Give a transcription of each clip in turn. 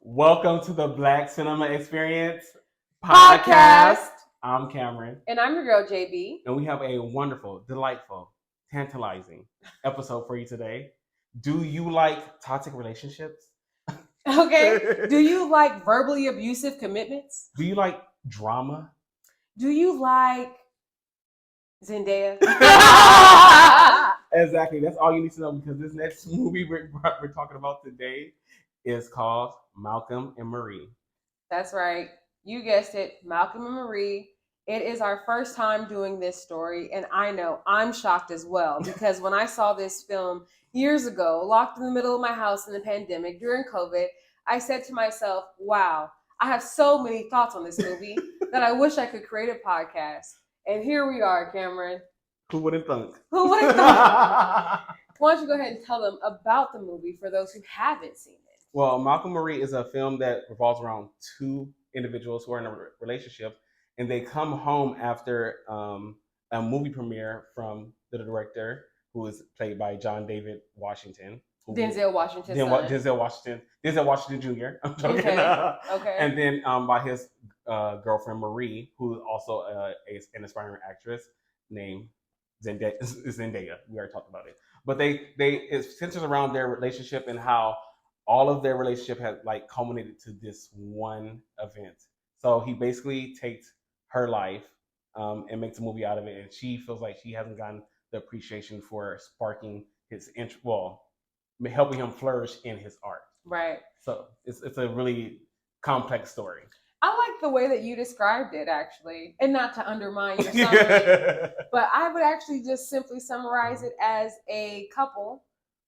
Welcome to the Black Cinema Experience Podcast. I'm Cameron. And I'm your girl, JB. And we have a wonderful, delightful, tantalizing episode for you today. Do you like toxic relationships? Okay. Do you like verbally abusive commitments? Do you like drama? Do you like Zendaya? Exactly. That's all you need to know because this next movie we're talking about today is called Malcolm and Marie. That's right. You guessed it, Malcolm and Marie. It is our first time doing this story, and I know I'm shocked as well because when I saw this film years ago, locked in the middle of my house in the pandemic during COVID, I said to myself, wow, I have so many thoughts on this movie that I wish I could create a podcast. And here we are, Cameron. Who wouldn't think? Who wouldn't think? Why don't you go ahead and tell them about the movie for those who haven't seen it? Well, Malcolm Marie is a film that revolves around two individuals who are in a relationship, and they come home after a movie premiere from the director, who is played by John David Washington. Denzel Washington. Denzel Washington Jr. I'm joking. Okay. And then by his girlfriend Marie, who is also an aspiring actress named Zendaya. We already talked about it, but it centers around their relationship and how all of their relationship has like culminated to this one event. So he basically takes her life and makes a movie out of it, and she feels like she hasn't gotten the appreciation for sparking his interest, helping him flourish in his art. Right. So it's a really complex story. I like the way that you described it, actually, and not to undermine your summary, but I would actually just simply summarize it as a couple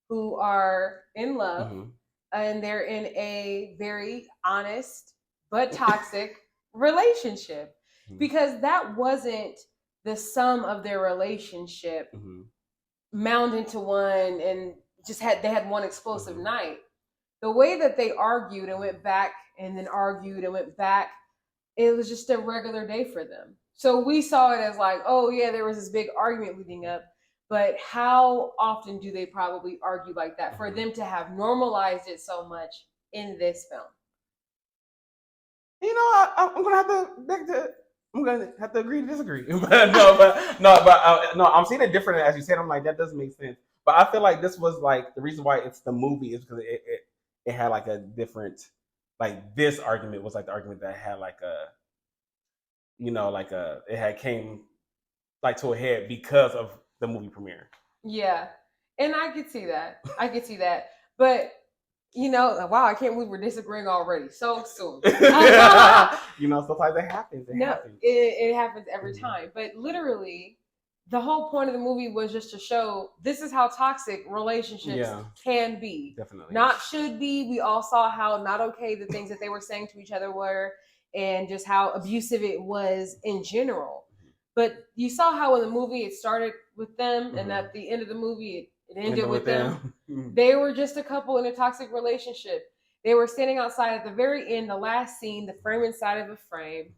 who are in love, and they're in a very honest but toxic relationship, because that wasn't the sum of their relationship mound into one and they had one explosive night. The way that they argued and went back and then argued and went back, it was just a regular day for them. So we saw it as like, oh yeah, there was this big argument leading up, but how often do they probably argue like that for them to have normalized it so much in this film? You know, I'm gonna have to agree to disagree. No, I'm seeing it different as you said. I'm like, that doesn't make sense. But I feel like this was like the reason why it's the movie is because it had like a different, like this argument was like the argument that had like it had came like to a head because of the movie premiere. Yeah, and I could see that. But wow, I can't believe we're disagreeing already so soon. Sometimes it happens. It happens every time. But literally, the whole point of the movie was just to show this is how toxic relationships can be. Definitely. Not should be. We all saw how not okay the things that they were saying to each other were, and just how abusive it was in general. But you saw how in the movie it started with them, and at the end of the movie it ended with them. They were just a couple in a toxic relationship. They were standing outside at the very end, the last scene, the frame inside of a frame.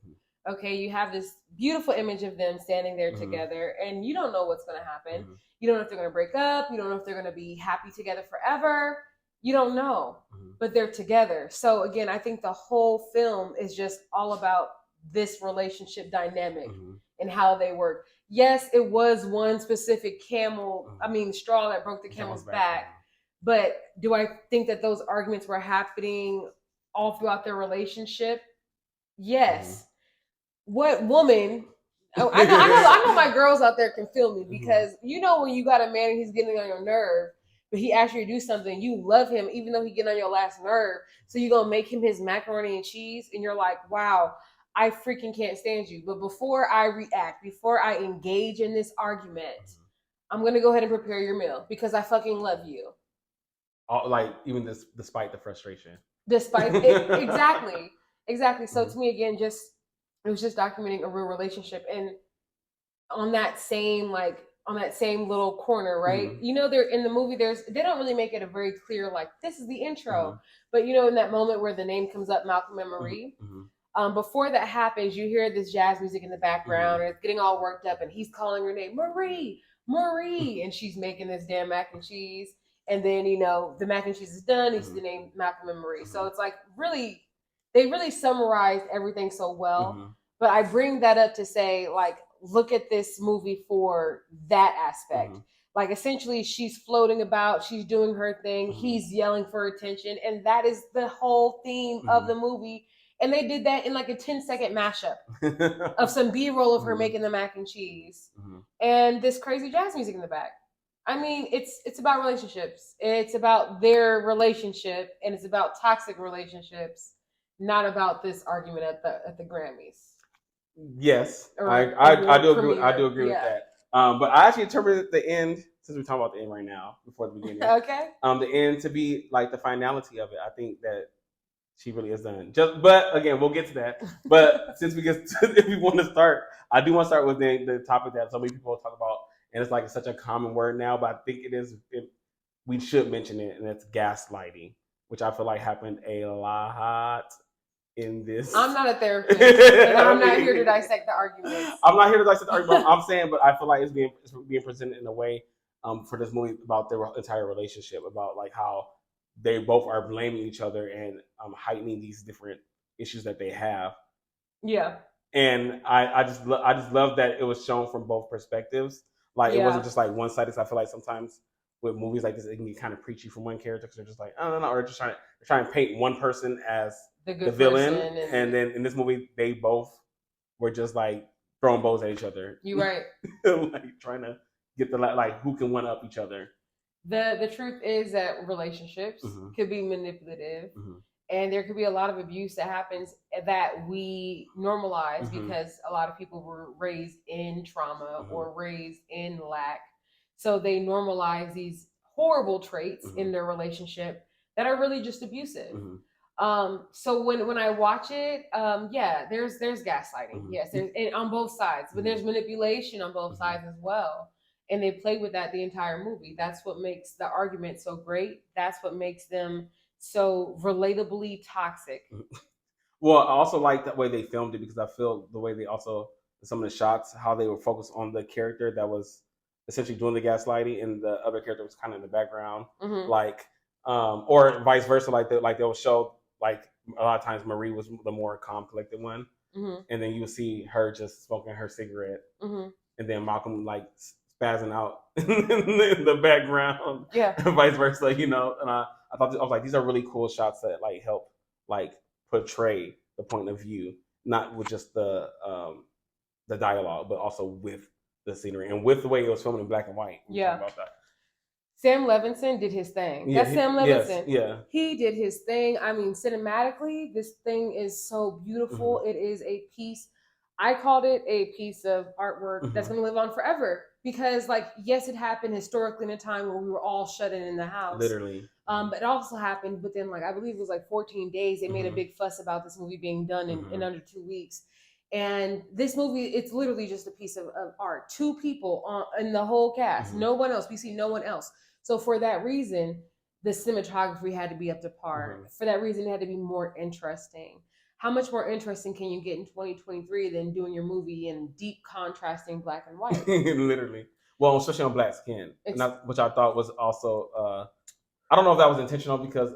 Okay, you have this beautiful image of them standing there together, and you don't know what's going to happen. You don't know if they're going to break up. You don't know if they're going to be happy together forever. You don't know, but they're together. So again, I think the whole film is just all about this relationship dynamic and how they work. Yes, it was one specific straw that broke the camel's back. But do I think that those arguments were happening all throughout their relationship? Yes. What woman? I know my girls out there can feel me, because when you got a man and he's getting on your nerve, but he asks you to do something, you love him even though he get on your last nerve. So you're gonna make him his macaroni and cheese, and you're like, wow, I freaking can't stand you. But before I react, before I engage in this argument, I'm gonna go ahead and prepare your meal because I fucking love you. Like even despite the frustration. Despite it, exactly. So to me, again, it was just documenting a real relationship, and on that same little corner, right? They're in the movie. They don't really make it a very clear like this is the intro, but in that moment where the name comes up, Malcolm and Marie. Before that happens, you hear this jazz music in the background, and it's getting all worked up, and he's calling her name, Marie, and she's making this damn mac and cheese. and then the mac and cheese is done. It's the name Malcolm and Marie. So it's like really, they really summarized everything so well. But I bring that up to say, like, look at this movie for that aspect. Like, essentially, she's floating about, she's doing her thing, he's yelling for attention, and that is the whole theme of the movie. And they did that in like a 10-second mashup of some B-roll of her making the mac and cheese and this crazy jazz music in the back. I mean, it's about relationships. It's about their relationship, and it's about toxic relationships, not about this argument at the Grammys. Yes, I do agree. I do agree with that. But I actually interpreted the end, since we're talking about the end right now, before the beginning. Okay. The end to be like the finality of it. I think that she really is done. But again, we'll get to that. But since if we want to start, I do want to start with the topic that so many people talk about, and it's like such a common word now. But I think we should mention it, and it's gaslighting, which I feel like happened a lot in this. I'm not a therapist, and I'm not here to dissect the arguments. I'm not here to dissect the argument. I'm saying, but I feel like it's being presented in a way for this movie about their entire relationship, about like how they both are blaming each other and heightening these different issues that they have. Yeah. And I just love that it was shown from both perspectives. Like it wasn't just like one sided. I feel like sometimes with movies like this, it can get kind of preachy from one character because they're just like, oh no, or just trying to paint one person as the villain, and then in this movie they both were just like throwing bows at each other. You right. Like trying to get like who can one up each other. The truth is that relationships could be manipulative, and there could be a lot of abuse that happens that we normalize because a lot of people were raised in trauma or raised in lack, so they normalize these horrible traits in their relationship that are really just abusive. So when I watch it, yeah, there's gaslighting. Yes, there's on both sides, but there's manipulation on both sides as well. And they play with that the entire movie. That's what makes the argument so great. That's what makes them so relatably toxic. Well, I also like the way they filmed it because I feel the way they also, some of the shots, how they were focused on the character that was essentially doing the gaslighting and the other character was kind of in the background. Like, or vice versa, like they'll show, like a lot of times Marie was the more calm, collected one. And then you would see her just smoking her cigarette. And then Malcolm like spazzing out in the background, and vice versa, And I thought, I was like, these are really cool shots that like help like portray the point of view, not with just the dialogue, but also with the scenery and with the way it was filmed in black and white. About that. Sam Levinson did his thing. That's Sam Levinson. He did his thing. I mean, cinematically, this thing is so beautiful. It is a piece. I called it a piece of artwork that's going to live on forever because, like, yes, it happened historically in a time where we were all shut in the house. Literally. But it also happened within, like, I believe it was like 14 days. They made a big fuss about this movie being done in under 2 weeks. And this movie, it's literally just a piece of art. 2 people in the whole cast. No one else. We see no one else. So for that reason, the cinematography had to be up to par. For that reason, it had to be more interesting. How much more interesting can you get in 2023 than doing your movie in deep contrasting black and white? Literally. Well, especially on black skin, which I thought was also, I don't know if that was intentional because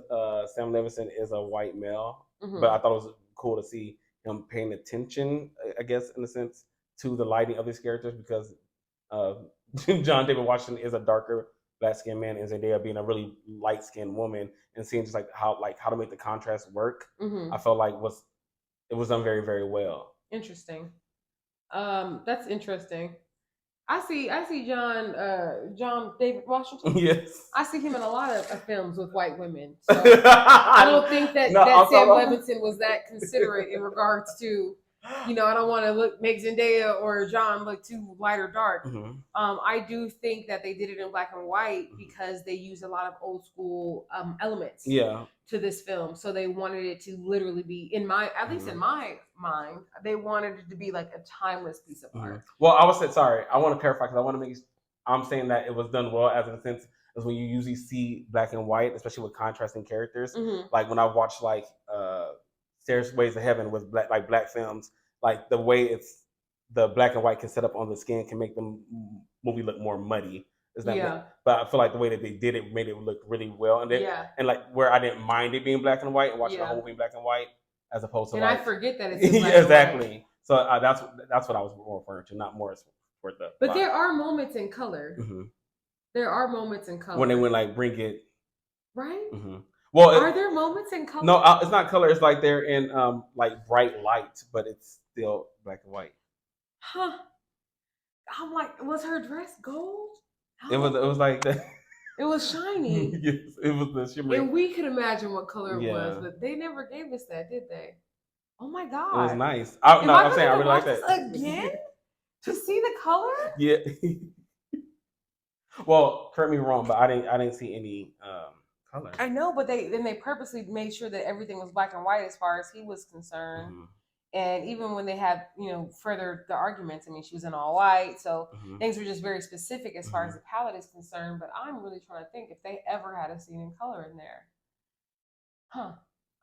Sam Levinson is a white male, but I thought it was cool to see him paying attention, I guess, in a sense, to the lighting of these characters because John David Washington is a darker black skinned man and Zendaya being a really light skinned woman, and seeing just like how to make the contrast work. I felt like it was done very, very well. Interesting. That's interesting. I see John David Washington. Yes. I see him in a lot of films with white women. So I don't think that Sam Levinson was that considerate in regards to, I don't want to make Zendaya or John look too light or dark. I do think that they did it in black and white because they used a lot of old school elements to this film. So they wanted it to literally be, at least in my mind, they wanted it to be like a timeless piece of art. Well, I want to clarify because I want to make, I'm saying that it was done well as in a sense as when you usually see black and white, especially with contrasting characters. Like when I watch like Stairways to Heaven with black films, like the way it's the black and white can set up on the skin can make the movie look more muddy It's not, Yeah. but I feel like the way that they did it made it look really well, and Yeah. and like where I didn't mind it being black and white and watching the Yeah. whole movie in black and white as opposed to And I like forget that it's in black exactly. and white. So that's what I was more referring to, not more for the. But there are moments in color. Mm-hmm. There are moments in color When they would like bring it. right. Mm-hmm. Well, Are there moments in color? no, it's not color. It's like they're in like bright light, but it's still black and white. Huh. I'm like, was her dress gold? It was like that. It was shiny. Yes, it was the shimmering. And we could imagine what color it was, Yeah. but they never gave us that, did they? Oh my god. It was nice. Am I I'm saying I really like this that. again? To see the color? Yeah. Well, correct me wrong, but I didn't see any color. I know, but they purposely made sure that everything was black and white as far as he was concerned. Mm-hmm. And even when they had, further the arguments, I mean, she was in all white, so Mm-hmm. things were just very specific as far as the palette is concerned. But I'm really trying to think if they ever had a scene in color in there. Huh.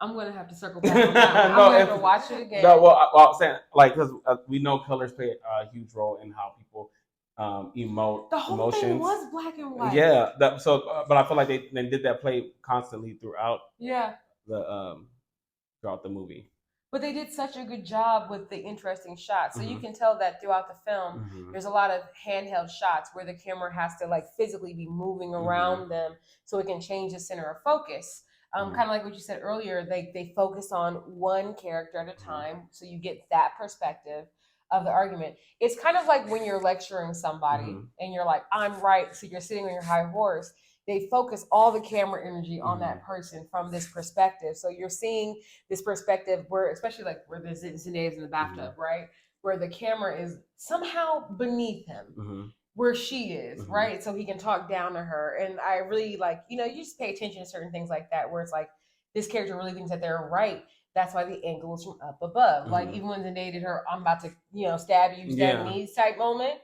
I'm gonna have to circle back on that one. I'm gonna have to watch it again. No, well, I'm saying like because we know colors play a huge role in how people emote the whole emotions. thing was black and white. Yeah, but I feel like they did that play constantly throughout. Yeah. Throughout the movie. But they did such a good job with the interesting shots. So Mm-hmm. you can tell that throughout the film, Mm-hmm. there's a lot of handheld shots where the camera has to like physically be moving around them so it can change the center of focus. Kind of like what you said earlier, they focus on one character at a time, so you get that perspective of the argument. It's kind of like when you're lecturing somebody and you're like, I'm right, so you're sitting on your high horse. They focus all the camera energy on that person from this perspective. So you're seeing this perspective where, especially like where there's Zendaya's in the bathtub, right? Where the camera is somehow beneath him, where she is, right? So he can talk down to her. And I really like, you just pay attention to certain things like that, where it's like, this character really thinks that they're right. That's why the angle is from up above. Like even when Zendaya did her, I'm about to, stab you, stab me type moment.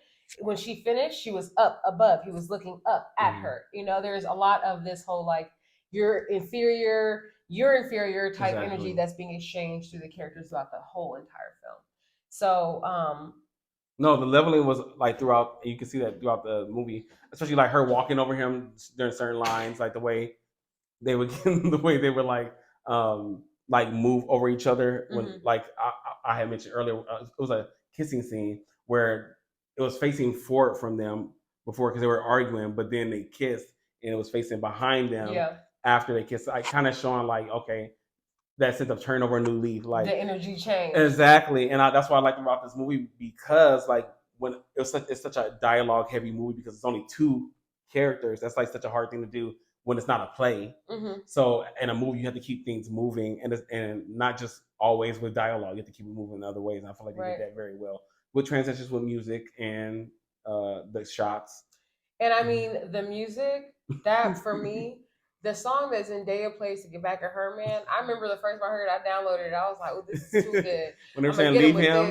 When she finished, she was up above. He was looking up at her. There's a lot of this whole like you're inferior type energy that's being exchanged through the characters throughout the whole entire film. So no, the leveling was like throughout. You can see that throughout the movie, especially like her walking over him during certain lines, like the way they would like move over each other. When like I had mentioned earlier, it was a kissing scene where it was facing forward from them before because they were arguing, but then they kissed and it was facing behind them after they kissed. Like kind of showing like, okay, that sense of turn over a new leaf, like the energy change. Exactly, and that's what I like about this movie because like when it's such a dialogue heavy movie because it's only two characters. That's like such a hard thing to do when it's not a play. So in a movie, you have to keep things moving and not just always with dialogue. You have to keep it moving in other ways. And I feel like they did that very well with transitions with music and the shots. And I mean, the music, that for me, the song that Zendaya plays to get back at her, man, I remember the first time I heard it, I downloaded it. I was like, oh, this is too good. When they were saying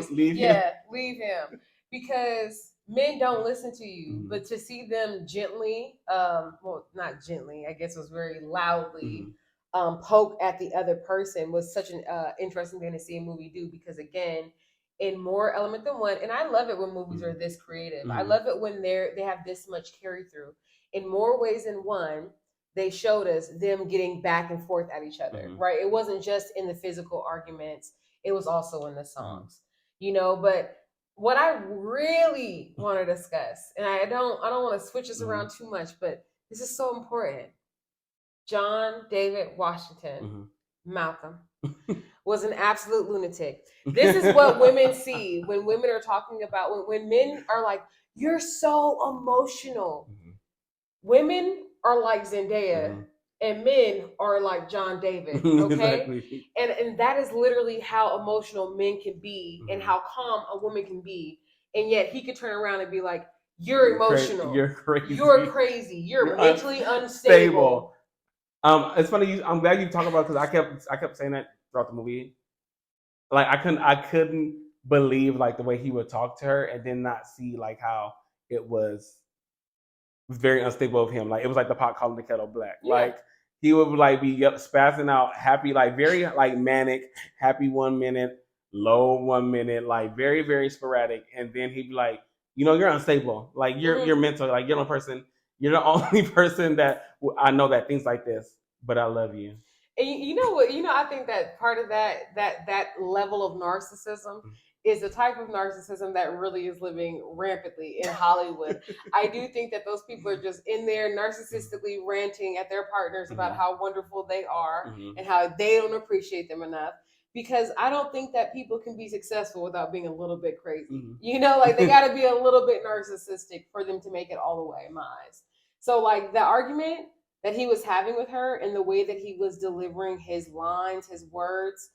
leave him. Because men don't listen to you. But to see them gently, well, not gently, I guess it was very loudly, poke at the other person was such an interesting thing to see a movie do because, again, in more element than one, and I love it when movies are this creative. I love it when they have this much carry through. In more ways than one, they showed us them getting back and forth at each other, right? It wasn't just in the physical arguments; it was also in the songs, But what I really want to discuss, and I don't want to switch this around too much, but this is so important. John David Washington, Malcolm, was an absolute lunatic. This is what women see when women are talking about, when men are like, you're so emotional. Women are like Zendaya and men are like John David, okay? Exactly. And that is literally how emotional men can be and how calm a woman can be. And yet he could turn around and be like, you're emotional. You're crazy. You're crazy. You're mentally unstable. It's funny. I'm glad you talk about it because I kept saying that throughout the movie. Like I couldn't believe like the way he would talk to her and then not see like how it was very unstable of him. Like it was like the pot calling the kettle black. Yeah. Like he would like be spazzing out, happy, like very like manic, happy 1 minute, low 1 minute, like very very sporadic, and then he'd be like, you're unstable, like you're mental, like you're a person. You're the only person that I know that thinks like this, but I love you. And you know what? I think that part of that level of narcissism is the type of narcissism that really is living rampantly in Hollywood. I do think that those people are just in there narcissistically ranting at their partners about how wonderful they are and how they don't appreciate them enough. Because I don't think that people can be successful without being a little bit crazy. Like they got to be a little bit narcissistic for them to make it all the way, in my eyes. So, like the argument that he was having with her and the way that he was delivering his lines, his words,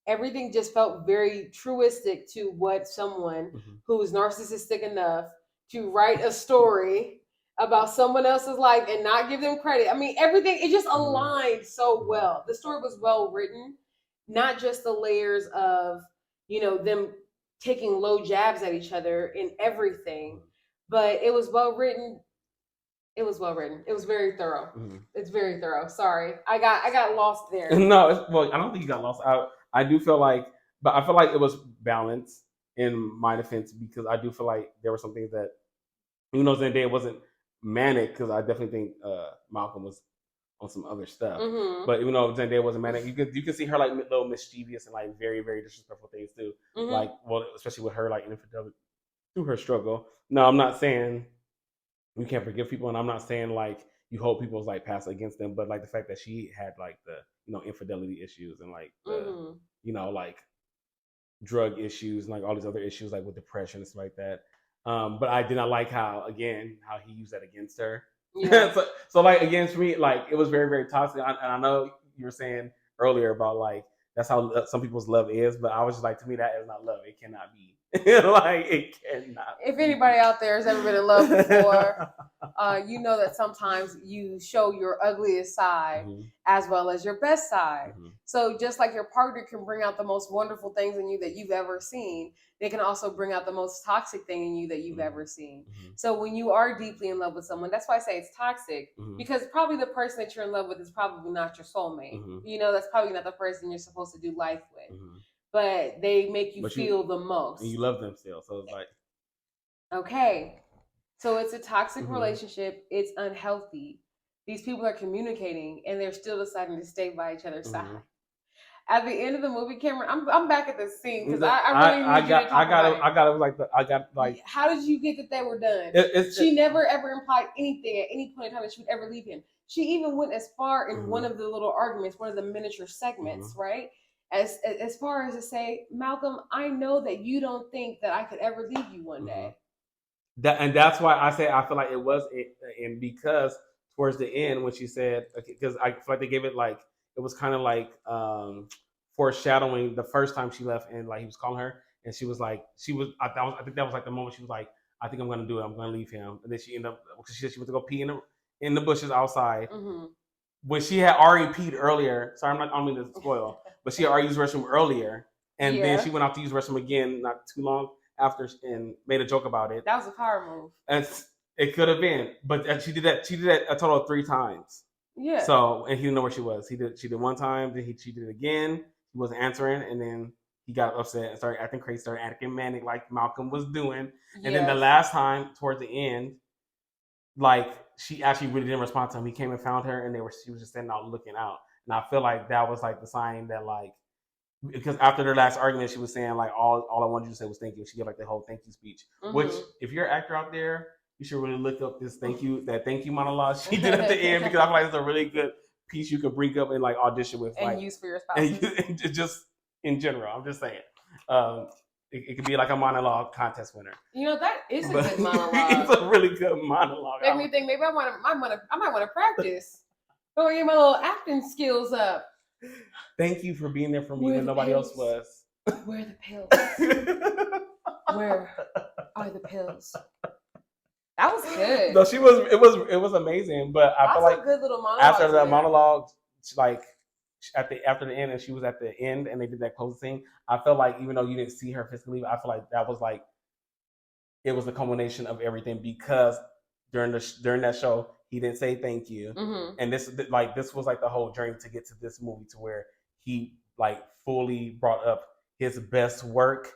everything just felt very truistic to what someone who is narcissistic enough to write a story about someone else's life and not give them credit. I mean, everything, it just aligned so well. The story was well written, not just the layers of, them taking low jabs at each other in everything, but it was well written. It was well written. It was very thorough. It's very thorough. Sorry, I got lost there. No, well, I don't think you got lost. I do feel like, but I feel like it was balanced in my defense because I do feel like there were some things that, Zendaya wasn't manic because I definitely think Malcolm was on some other stuff. But even though Zendaya wasn't manic, you can see her like little mischievous and like very very disrespectful things too. Like, well, especially with her like infidelity through her struggle. No, I'm not saying you can't forgive people, and I'm not saying like you hold people's like past against them, but like the fact that she had like the infidelity issues and like the like drug issues and like all these other issues like with depression and stuff like that. But I did not like how he used that against her. Yeah. so like against me, like it was very very toxic. And I know you were saying earlier about like that's how some people's love is, but I was just like, to me that is not love. It cannot be. Like it cannot. If anybody out there has ever been in love before, you know that sometimes you show your ugliest side as well as your best side. So just like your partner can bring out the most wonderful things in you that you've ever seen, they can also bring out the most toxic thing in you that you've ever seen. So when you are deeply in love with someone, that's why I say it's toxic, because probably the person that you're in love with is probably not your soulmate. That's probably not the person you're supposed to do life with. But they make you feel the most. And you love them still. So it's like, okay. So it's a toxic relationship. It's unhealthy. These people are communicating and they're still deciding to stay by each other's side. At the end of the movie, Cameron, I'm back at this scene because I really need you to talk about it. How did you get that they were done? She never ever implied anything at any point in time that she would ever leave him. She even went as far in one of the little arguments, one of the miniature segments, right? As far as to say, Malcolm, I know that you don't think that I could ever leave you one day. And that's why I say I feel like it was, and because towards the end when she said, because I feel like they gave it like it was kind of like foreshadowing the first time she left, and like he was calling her, and she was like, I think that was like the moment she was like, I think I'm gonna do it, I'm gonna leave him, and then she ended up because she said she went to go pee in the bushes outside. When she had already peed earlier, sorry, I don't mean to spoil, but she had already used the restroom earlier, and then she went out to use the restroom again not too long after and made a joke about it. That was a power move. And it could have been, but she did that a total of 3 times. Yeah. So, and he didn't know where she was. She did one time, then she did it again. He wasn't answering, and then he got upset and started acting crazy, started acting manic like Malcolm was doing. And then the last time, towards the end, like she actually really didn't respond to him. He came and found her, and she was just standing out looking out. And I feel like that was like the sign that like, because after their last argument, she was saying like all I wanted you to say was thank you. She gave like the whole thank you speech, which if you're an actor out there, you should really look up this thank you monologue she did at the end, because I feel like it's a really good piece you could bring up and like audition with and like, use for your spouses. And just in general, I'm just saying. It could be like a monologue contest winner. That is a good monologue. It's a really good monologue. Make me think maybe I might want to practice. Go get my little acting skills up. Thank you for being there for me when nobody else was. Where are the pills? Where are the pills? That was good. No, it was amazing, but I feel like a good little monologue after the monologue, like after the end, and she was at the end, and they did that closing thing. I felt like even though you didn't see her physically, I feel like that was like it was the culmination of everything, because during that show he didn't say thank you, and this was like the whole journey to get to this movie, to where he like fully brought up his best work,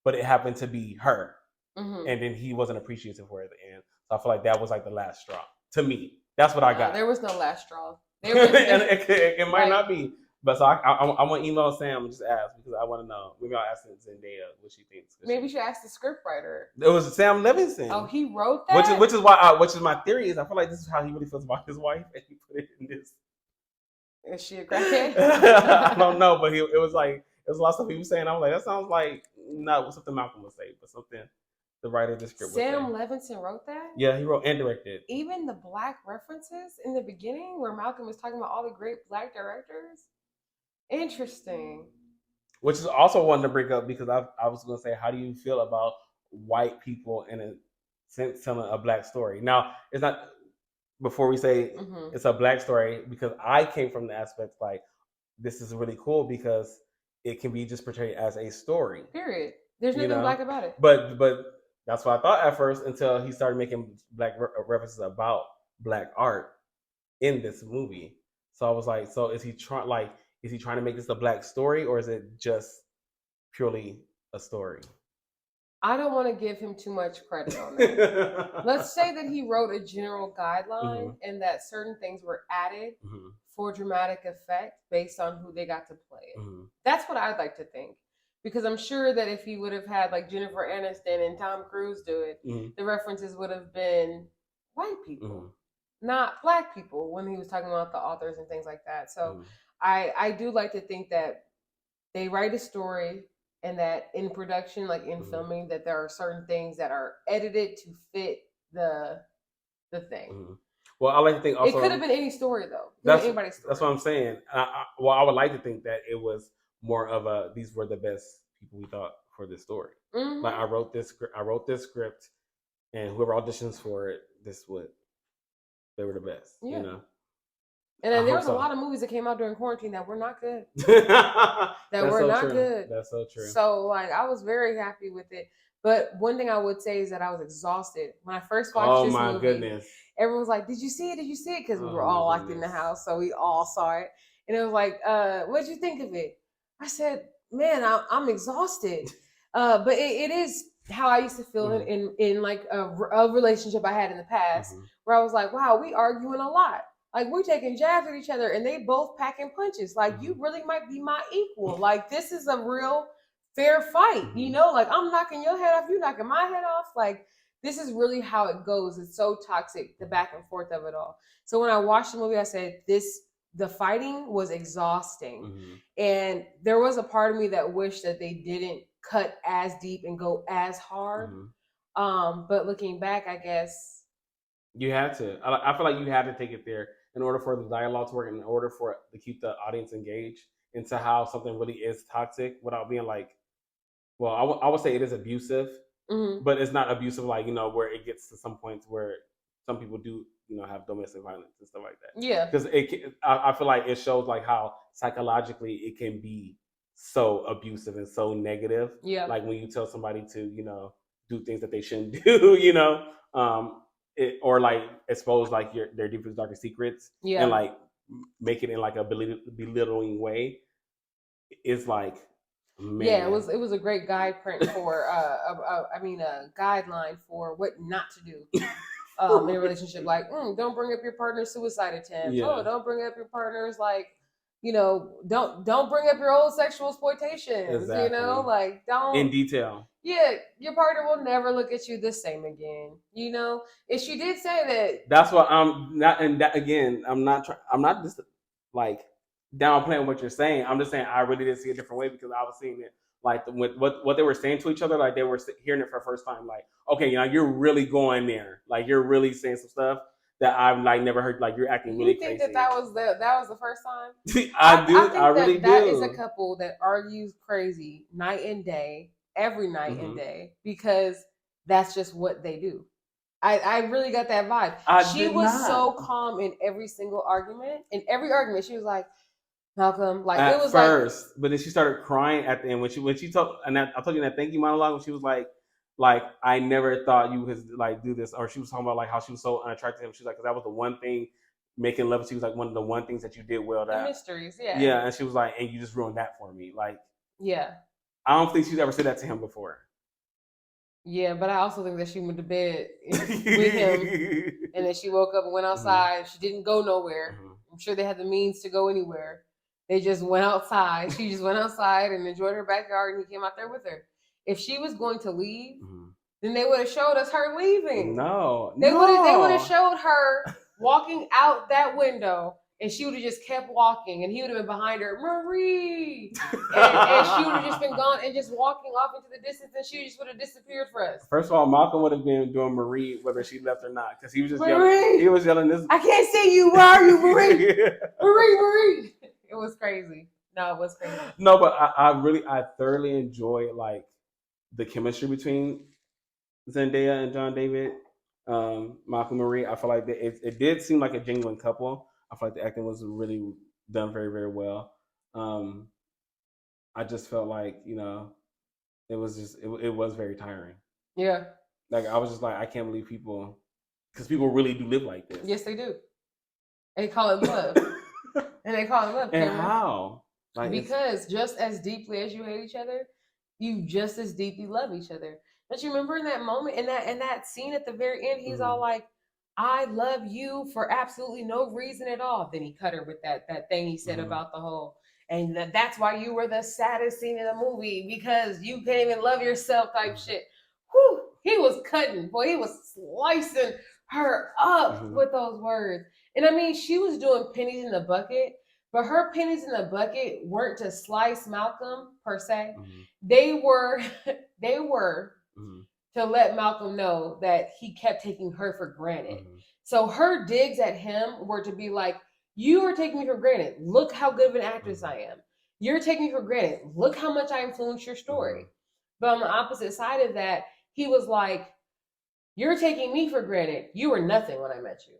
but it happened to be her, and then he wasn't appreciative for it at the end. So I feel like that was like the last straw To me, that's what I got. There was no last straw. There was, And it might not be. But so I want to email Sam and just ask because I want to know. Maybe I'll ask Zendaya what she thinks. Maybe we should ask the scriptwriter. It was Sam Levinson. Oh, he wrote that. Which is my theory is I feel like this is how he really feels about his wife, and he put it in this. Is she a crackhead? I don't know, but it was a lot of stuff he was saying. I was like, that sounds like not something Malcolm would say, but something the writer of the script would say. Sam Levinson wrote that? Yeah, he wrote and directed. Even the black references in the beginning where Malcolm was talking about all the great black directors? Interesting. Which is also one to bring up because I was going to say, how do you feel about white people in a sense telling a black story? Now, it's not, before we say it's a black story, because I came from the aspect like, this is really cool because it can be just portrayed as a story. Period. There's nothing black about it. But that's what I thought at first until he started making black references about black art in this movie. So I was like, so is he trying to make this a black story or is it just purely a story? I don't want to give him too much credit on that. Let's say that he wrote a general guideline and that certain things were added for dramatic effect based on who they got to play it. That's what I'd like to think. Because I'm sure that if he would have had like Jennifer Aniston and Tom Cruise do it, the references would have been white people, not black people when he was talking about the authors and things like that. So I do like to think that they write a story and that in production, like in filming, that there are certain things that are edited to fit the thing. Well, I like to think also it could have been any story though. Anybody's story. That's what I'm saying. I would like to think that it was more of these were the best people we thought for this story. Like I wrote this script, and whoever auditions for it, they were the best. Yeah. You know. And then there was a lot of movies that came out during quarantine that were not good. Good. That's so true. So like I was very happy with it. But one thing I would say is that I was exhausted when I first watched this movie. Oh my goodness! Everyone was like, "Did you see it? Did you see it?" Because we were all locked in the house, so we all saw it. And it was like, "What'd you think of it?" I said, "Man, I'm exhausted." But it is how I used to feel in like a relationship I had in the past, where I was like, "Wow, we arguing a lot. Like we're taking jabs at each other, and they both packing punches. Like you really might be my equal. Like this is a real fair fight, you know? Like I'm knocking your head off, you knocking my head off. Like this is really how it goes. It's so toxic, the back and forth of it all. So when I watched the movie, I said the fighting was exhausting, and there was a part of me that wished that they didn't cut as deep and go as hard. But looking back, I guess you had to. I feel like you had to take it there in order for the dialogue to work, in order for to keep the audience engaged into how something really is toxic without being like, well, I would say it is abusive, but it's not abusive like, where it gets to some points where some people do, have domestic violence and stuff like that. Yeah. Because I feel like it shows like how psychologically it can be so abusive and so negative. Yeah. Like when you tell somebody to, do things that they shouldn't do, or like expose like their deepest, darkest secrets, and like make it in like a belittling way. It's like, man. Yeah, it was a great guide print for a guideline for what not to do in a relationship. Like, don't bring up your partner's suicide attempts. Yeah. Oh, don't bring up your partner's like, don't bring up your old sexual exploitations. Exactly. Like don't in detail. Yeah, your partner will never look at you the same again. And she did say that. That's what I'm not. And that again, I'm not just like downplaying what you're saying. I'm just saying I really did see a different way because I was seeing it like what they were saying to each other. Like they were hearing it for the first time. Like, okay, you're really going there. Like you're really saying some stuff that I've like never heard. Like you're acting really crazy. You think that was the first time? I do. I really do. That is a couple that argues crazy night and day. Every night and day, because that's just what they do. I really got that vibe. She was so calm in every single argument. In every argument, she was like, Malcolm, like at it was first, but then she started crying at the end when she told, and I told you that thank you monologue when she was like I never thought you would like do this, or she was talking about like how she was so unattracted to him. She was like, because that was the one thing making love. She was like one of the one things that you did well. That the mysteries, yeah, yeah, and she was like, and you just ruined that for me, like yeah. I don't think she's ever said that to him before. Yeah, but I also think that she went to bed with him and then she woke up and went outside. She didn't go nowhere. I'm sure they had the means to go anywhere. They just went outside. She just went outside and enjoyed her backyard, and he came out there with her. If she was going to leave, then they would have showed us her leaving. They would have showed her walking out that window, and she would have just kept walking, and he would have been behind her, Marie, and she would have just been gone and just walking off into the distance, and she just would have disappeared for us. First of all, Malcolm would have been doing Marie whether she left or not, because he was just yelling. He was yelling this. I can't see you. Where are you, Marie? Marie. It was crazy. No, it was crazy. No, but I thoroughly enjoy like the chemistry between Zendaya and John David, Malcolm Marie. I feel like it did seem like a genuine couple. I feel like the acting was really done very, very well. I just felt like, you know, it was very tiring. Yeah. Like I was just like, I can't believe people, because people really do live like this. Yes, they do. They call it love. And they call it love. And how? Like, because just as deeply as you hate each other, you just as deeply love each other. Don't you remember in that moment, in that scene at the very end, he's all like, I love you for absolutely no reason at all. Then he cut her with that thing he said about the whole, and that's why you were the saddest scene in the movie, because you can't even love yourself type shit. Whew, he was cutting, boy, he was slicing her up with those words. And I mean, she was doing pennies in the bucket, but her pennies in the bucket weren't to slice Malcolm per se. They were to let Malcolm know that he kept taking her for granted. So her digs at him were to be like, you are taking me for granted. Look how good of an actress I am. You're taking me for granted. Look how much I influenced your story. But on the opposite side of that, he was like, you're taking me for granted. You were nothing when I met you.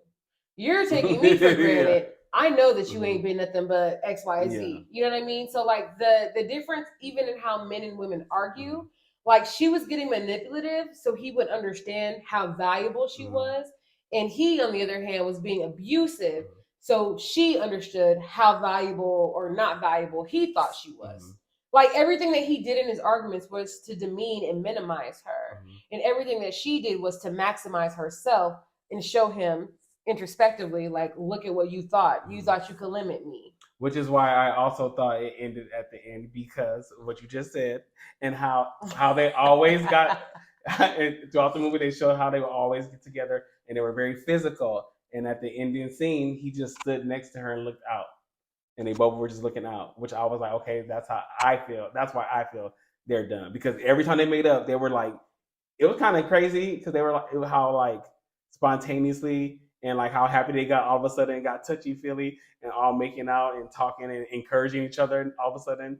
You're taking me for granted. I know that you ain't been nothing but X, Y, Z. You know what I mean? So like the difference even in how men and women argue, like she was getting manipulative so he would understand how valuable she was. And he, on the other hand, was being abusive. So she understood how valuable or not valuable he thought she was. Like everything that he did in his arguments was to demean and minimize her. And everything that she did was to maximize herself and show him introspectively, like, look at what you thought. You thought you could limit me. Which is why I also thought it ended at the end, because of what you just said and how they always got throughout the movie. They showed how they would always get together and they were very physical. And at the ending scene, he just stood next to her and looked out, and they both were just looking out. Which I was like, okay, that's how I feel. That's why I feel they're done, because every time they made up, they were like, it was kind of crazy because they were like, it was how like spontaneously. And like how happy they got all of a sudden, got touchy-feely and all making out and talking and encouraging each other all of a sudden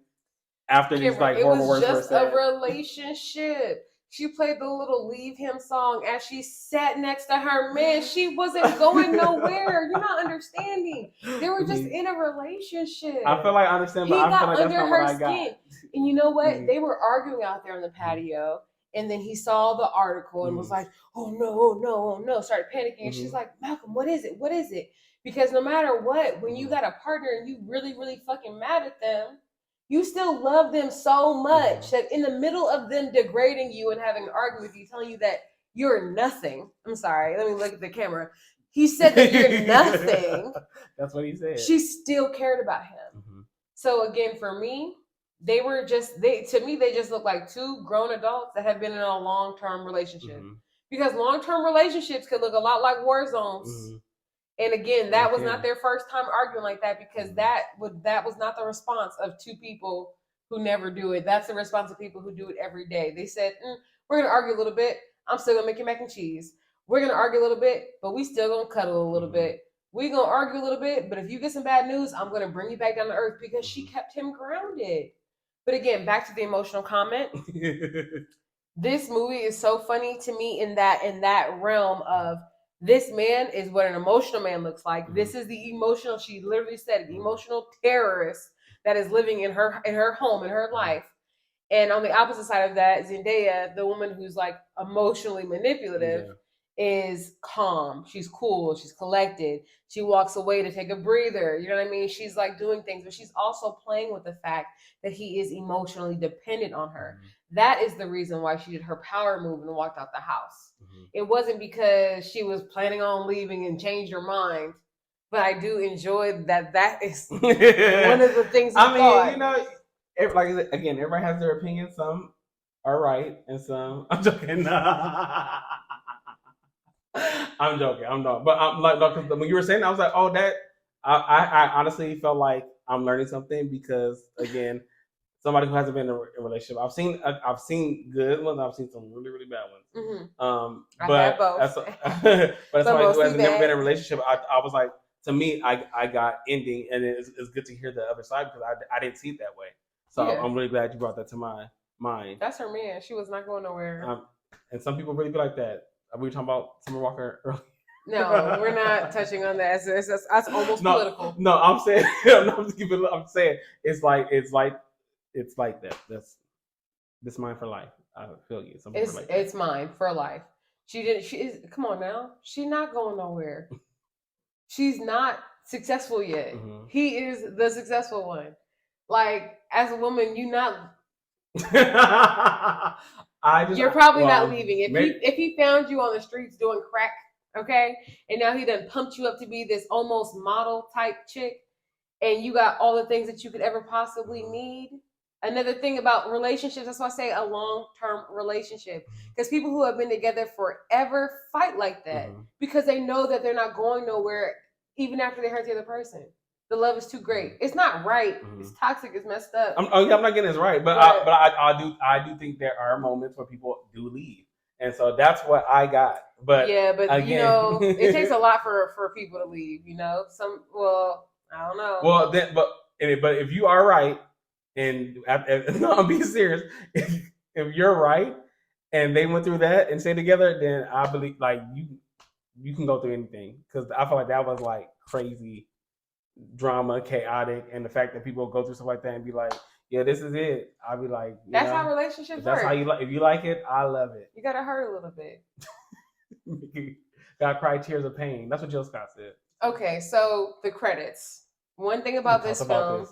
after these like horrible words were said. It was just a relationship. She played the little Leave Him song as she sat next to her man. She wasn't going nowhere. You're not understanding. They were just in a relationship. I feel like I understand, but I feel like that's not what I got. And you know what? They were arguing out there on the patio. And then he saw the article and was like, oh, no, started panicking. And she's like, Malcolm, what is it? What is it? Because no matter what, when you got a partner and you really, really fucking mad at them, you still love them so much that in the middle of them degrading you and having an argument with you, telling you that you're nothing. I'm sorry. Let me look at the camera. He said that you're nothing. That's what he said. She still cared about him. So again, for me, they just look like two grown adults that have been in a long-term relationship. Because long-term relationships could look a lot like war zones. And again, that was not their first time arguing like that, because that was not the response of two people who never do it. That's the response of people who do it every day. They said, we're going to argue a little bit. I'm still going to make you mac and cheese. We're going to argue a little bit, but we still going to cuddle a little bit. We're going to argue a little bit, but if you get some bad news, I'm going to bring you back down to earth, because she kept him grounded. But again, back to the emotional comment. This movie is so funny to me in that realm of, this man is what an emotional man looks like. This is the emotional, she literally said, the emotional terrorist that is living in her home, in her life. And on the opposite side of that, Zendaya, the woman who's like emotionally manipulative. is calm. She's cool. She's collected. She walks away to take a breather. You know what I mean? She's like doing things, but she's also playing with the fact that he is emotionally dependent on her. That is the reason why she did her power move and walked out the house. It wasn't because she was planning on leaving and changed her mind. But I do enjoy that. That is one of the things. I mean, you know, like again, everybody has their opinion. Some are right, and some I'm joking. I'm joking. I'm not. But I'm like, no, 'cause when you were saying, I was like, oh, that. I honestly felt like I'm learning something because again, somebody who hasn't been in a relationship, I've seen good ones. I've seen some really really bad ones. But as but as somebody who has never been in a relationship, I was like, to me, I got ending, and it's good to hear the other side because I didn't see it that way. So yeah. I'm really glad you brought that to my mind. That's her man. She was not going nowhere. And some people really be like that. We were talking about Summer Walker earlier. No, we're not touching on that. That's almost political. No, I'm saying I'm saying it's like that. That's mine for life. I feel you. It's mine for life. She is. Come on now. She's not going nowhere. She's not successful yet. Mm-hmm. He is the successful one. Like, as a woman, you're probably not leaving. If he found you on the streets doing crack, okay, and now he done pumped you up to be this almost model type chick, and you got all the things that you could ever possibly need. Another thing about relationships, that's why I say a long-term relationship, because people who have been together forever fight like that because they know that they're not going nowhere even after they hurt the other person. The love is too great. It's not right. It's toxic. It's messed up. I'm not getting this right, but I do think there are moments where people do leave, and so that's what I got. But yeah, but again, you know, it takes a lot for people to leave. You know, I don't know. Well, but if you are right. And no, I'm being serious. If you're right, and they went through that and stayed together, then I believe like you can go through anything because I feel like that was like crazy drama, chaotic, and the fact that people go through stuff like that and be like, "Yeah, this is it." I'll be like, "That's how relationships work." That's how you like. If you like it, I love it. You gotta hurt a little bit. Gotta cry tears of pain. That's what Jill Scott said. Okay, so the credits. One thing about this film.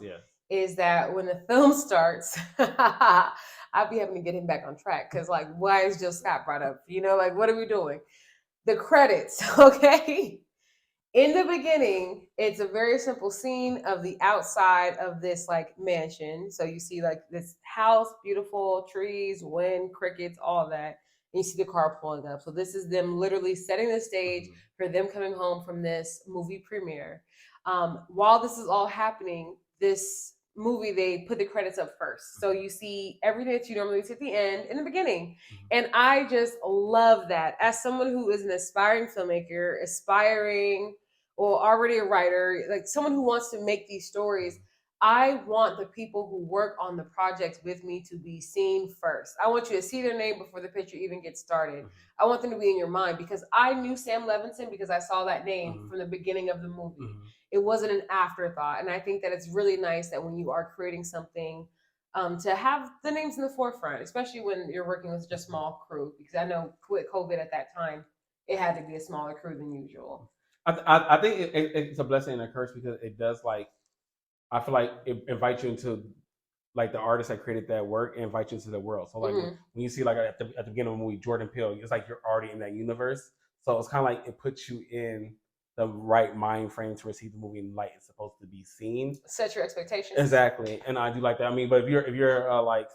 Is that when the film starts, I'll be having to get him back on track because, like, why is Jill Scott brought up? You know, like, what are we doing? The credits, okay? In the beginning, it's a very simple scene of the outside of this, like, mansion. So you see, like, this house, beautiful trees, wind, crickets, all that. And you see the car pulling up. So this is them literally setting the stage for them coming home from this movie premiere. While this is all happening, this movie, they put the credits up first. So you see everything that you normally see at the end in the beginning. And I just love that. As someone who is an aspiring filmmaker, or already a writer, like someone who wants to make these stories, I want the people who work on the projects with me to be seen first. I want you to see their name before the picture even gets started. I want them to be in your mind because I knew Sam Levinson because I saw that name from the beginning of the movie. It wasn't an afterthought. And I think that it's really nice that when you are creating something, to have the names in the forefront, especially when you're working with such a small crew, because I know with COVID at that time, it had to be a smaller crew than usual. I think it's a blessing and a curse because it does, like, I feel like it invites you into, like, the artist that created that work and invites you into the world. So, like, when you see, like, at the beginning of the movie, Jordan Peele, it's like you're already in that universe. So it's kind of like it puts you in the right mind frame to receive the movie in light it's supposed to be seen. Set your expectations. Exactly, and I do like that. I mean, but if you're like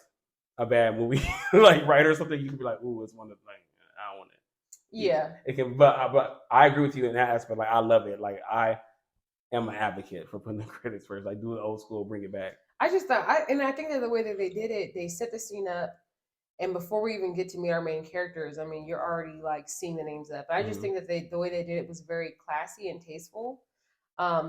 a bad movie like writer or something, you can be like, "Ooh, it's one of like I don't want it." Yeah, it can. But I agree with you in that aspect. Like, I love it. Like, I am an advocate for putting the credits first. Like, do it old school, bring it back. I just thought, I think that the way that they did it, they set the scene up. And before we even get to meet our main characters, I mean, you're already like seeing the names up. I just think that the way they did it was very classy and tasteful.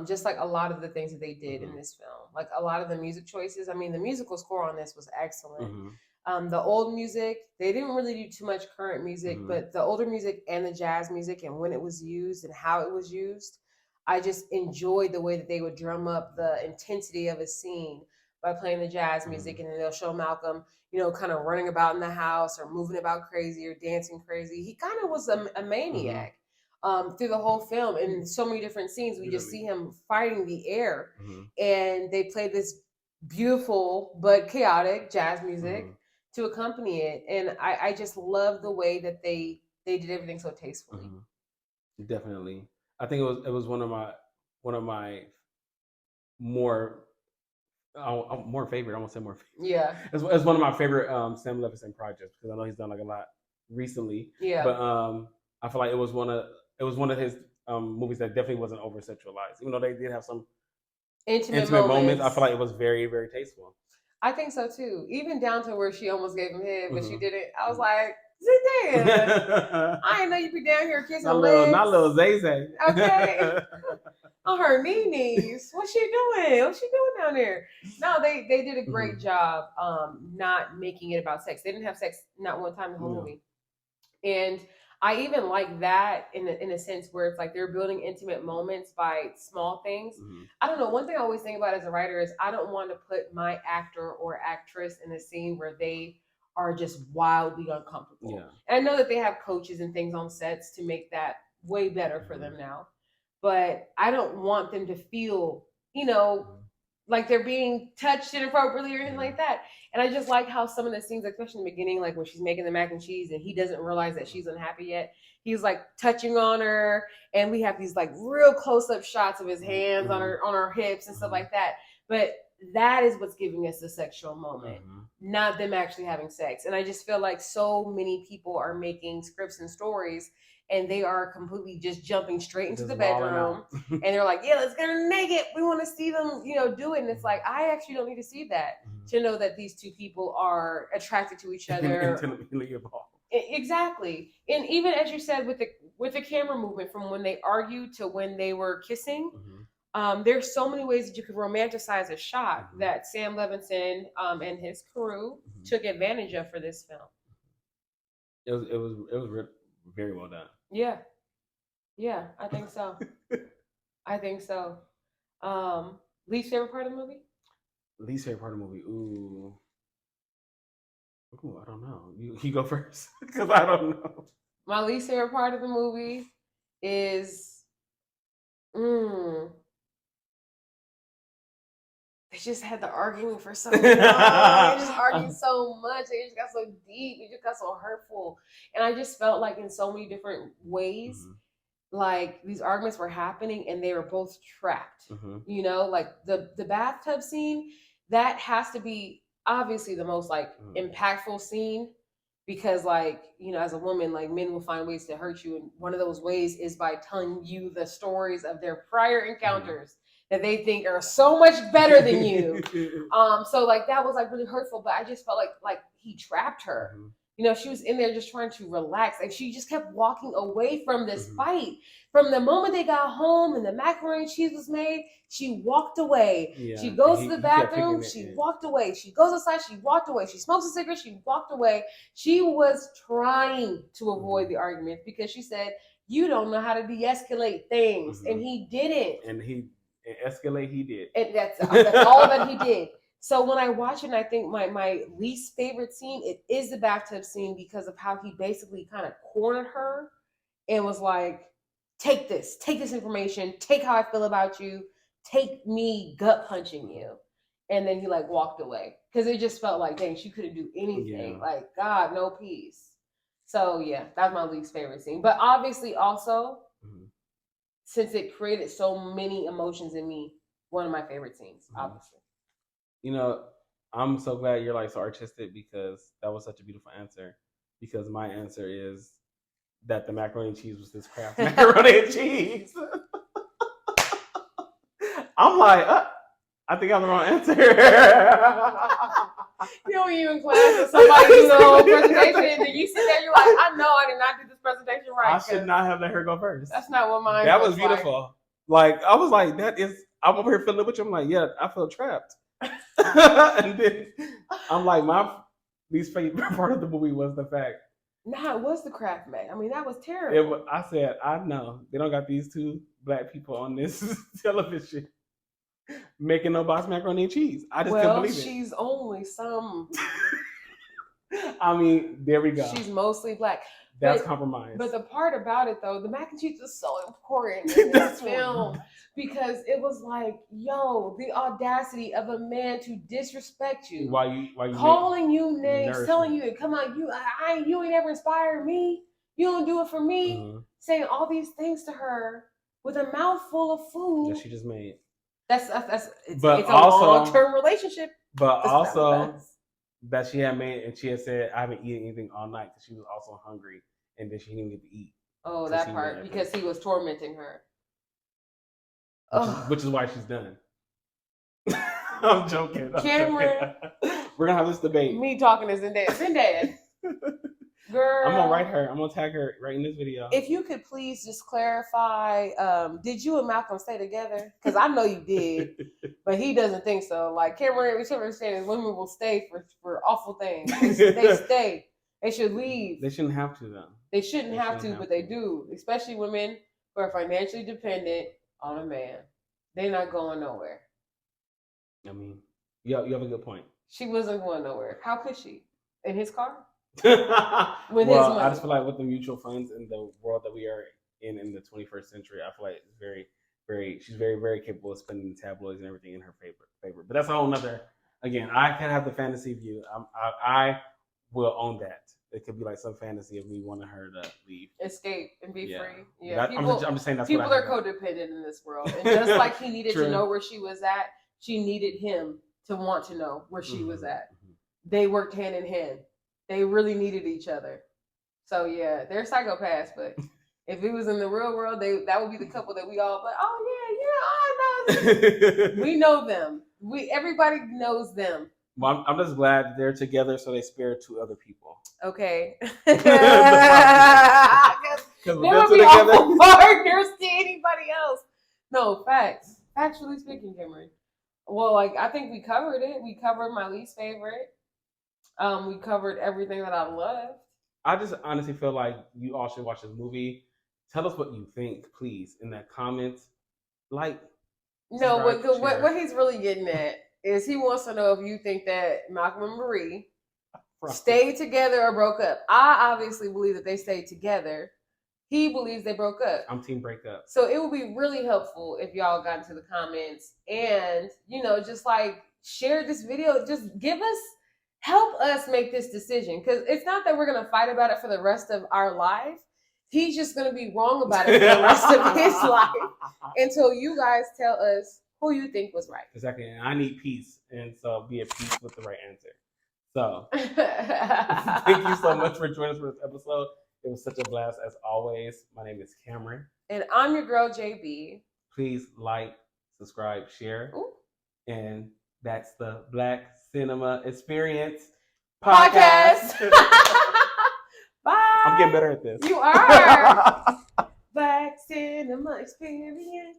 Just like a lot of the things that they did in this film, like a lot of the music choices. I mean, the musical score on this was excellent. The old music, they didn't really do too much current music, but the older music and the jazz music and when it was used and how it was used, I just enjoyed the way that they would drum up the intensity of a scene. by playing the jazz music, and then they'll show Malcolm, kind of running about in the house or moving about crazy or dancing crazy. He kind of was a maniac through the whole film. In so many different scenes, we just see him fighting the air, and they play this beautiful but chaotic jazz music to accompany it. And I just love the way that they did everything so tastefully. Definitely, I think it was one of my more favorite. I won't say more favorite. Yeah, it's one of my favorite Sam Levinson projects because I know he's done like a lot recently. Yeah, but I feel like it was one of his movies that definitely wasn't over sexualized, even though they did have some intimate moments. I feel like it was very, very tasteful. I think so too. Even down to where she almost gave him head, but she didn't. I was like, Zendaya, I didn't know you'd be down here kissing legs. Not little Zay Zay. Okay. On her knees. What's she doing? What's she doing down there? No, they did a great job not making it about sex. They didn't have sex not one time in the whole movie. And I even like that in a sense where it's like they're building intimate moments by small things. I don't know. One thing I always think about as a writer is I don't want to put my actor or actress in a scene where they are just wildly uncomfortable. Yeah. And I know that they have coaches and things on sets to make that way better for them now. But I don't want them to feel, like they're being touched inappropriately or anything like that. And I just like how some of the scenes, especially in the beginning, like when she's making the mac and cheese and he doesn't realize that she's unhappy yet. He's like touching on her, and we have these like real close-up shots of his hands on her hips and stuff like that. But that is what's giving us the sexual moment, not them actually having sex. And I just feel like so many people are making scripts and stories and they are completely just jumping straight into the bedroom and they're like, yeah, let's get her naked. We want to see them, do it. And it's like, I actually don't need to see that to know that these two people are attracted to each other. Intimately involved. Exactly. And even as you said with the camera movement from when they argued to when they were kissing, there's so many ways that you could romanticize a shot that Sam Levinson and his crew took advantage of for this film. It was very well done. Yeah, I think so. Least favorite part of the movie? Least favorite part of the movie? Ooh, I don't know. You go first because I don't know. My least favorite part of the movie is they just had the arguing for so long. They just argued so much. They just got so deep. It just got so hurtful. And I just felt like in so many different ways, like these arguments were happening and they were both trapped. Like the bathtub scene, that has to be obviously the most like impactful scene because like, as a woman, like men will find ways to hurt you. And one of those ways is by telling you the stories of their prior encounters. That they think are so much better than you. So like that was like really hurtful, but I just felt like he trapped her. She was in there just trying to relax. Like she just kept walking away from this fight. From the moment they got home and the macaroni and cheese was made, she walked away. Yeah. She goes to the bathroom, she walked away. She goes outside, she walked away. She smokes a cigarette, she walked away. She was trying to avoid the argument because she said, you don't know how to de-escalate things. And he didn't. And escalate he did. And that's all that he did. So when I watch it, and I think my least favorite scene, it is the bathtub scene because of how he basically kind of cornered her and was like, take this information, take how I feel about you, take me gut punching you. And then he like walked away because it just felt like, dang, she couldn't do anything. Yeah. Like, God, no peace. So yeah, that's my least favorite scene. But obviously also, since it created so many emotions in me, one of my favorite scenes, obviously. I'm so glad you're like so artistic because that was such a beautiful answer. Because my answer is that the macaroni and cheese was this Kraft macaroni and cheese. I'm like, I think I'm the wrong answer. You know, you in class with somebody, presentation, and you sit there, you're like, I know I did not do this presentation right. I should not have let her go first. That's not what mine That was beautiful. Like, I was like, I'm over here feeling it with you. I'm like, yeah, I feel trapped. And then I'm like, my least favorite part of the movie was the fact. Nah, it was the Kraft Mac. I mean, that was terrible. I said, I know. They don't got these two black people on this television. making no box macaroni and cheese. I just couldn't Well, believe it. she's only some. I mean, there we go. She's mostly black. That's But- compromise. But the part about it though, the mac and cheese is so important in this That's film because it was like, yo, the audacity of a man to disrespect you, why you calling you names, nourishment. telling you to come on, you ain't ever inspired me. You don't do it for me. Mhm. Saying all these things to her with a mouthful of food. that she just made. It's But a also- long-term relationship. But That's also fast. that she had made, and she had said, I haven't eaten anything all night because she was also hungry, and then she didn't get to eat. Oh, 'Cause that he part, mad. because he was tormenting her. Which is why she's done. I'm joking. Cameron. We're gonna have this debate. Me talking to Zendaya. Girl. I'm gonna write her. I'm gonna tag her right in this video. If you could please just clarify, did you and Malcolm stay together? Because I know you did, but he doesn't think so. Like Cameron, we should understand is women will stay for awful things. They stay. They should leave. They shouldn't have to though. They shouldn't They have shouldn't to, have but they to. do. Especially women who are financially dependent on a man. They're not going nowhere. I mean, you have a good point. She wasn't going nowhere. How could she? In his car? With his I money. just feel like with the mutual funds in the world that we are in the 21st century, I feel like it's she's very, very capable of spending the tabloids and everything in her favor. But that's a whole nother. Again, I can have the fantasy view. I will own that. It could be like some fantasy of me wanting her to leave. Escape and be Yeah. free. Yeah, I'm just saying that's people what I are codependent in this world, and just like he needed True. to know where she was at, she needed him to want to know where she was at. Mhm. They worked hand in hand. They really needed each other. So yeah, they're psychopaths, but if it was in the real world, that would be the couple that we all like. Oh yeah, I know. We know them. Everybody knows them. Well, I'm just glad they're together, so they spared 2 other people. Okay. Because They would be awful partners to anybody else. No, facts. Factually speaking, Cameron. Well, like I think we covered it. We covered my least favorite. We covered everything that I loved. I just honestly feel like you all should watch this movie. Tell us what you think, please, in the comments. Like, No, subscribe, share. what he's really getting at is he wants to know if you think that Malcolm and Marie stayed together or broke up. I obviously believe that they stayed together. He believes they broke up. I'm team breakup. So it would be really helpful if y'all got into the comments and, just like share this video. Just help us make this decision. Because it's not that we're going to fight about it for the rest of our life. He's just going to be wrong about it for the rest of his life until you guys tell us who you think was right. Exactly. And I need peace. And so be at peace with the right answer. So thank you so much for joining us for this episode. It was such a blast as always. My name is Cameron. And I'm your girl, JB. Please like, subscribe, share. Ooh. And that's the Black Cinema Experience Podcast. Bye. I'm getting better at this. You are. Black Cinema Experience.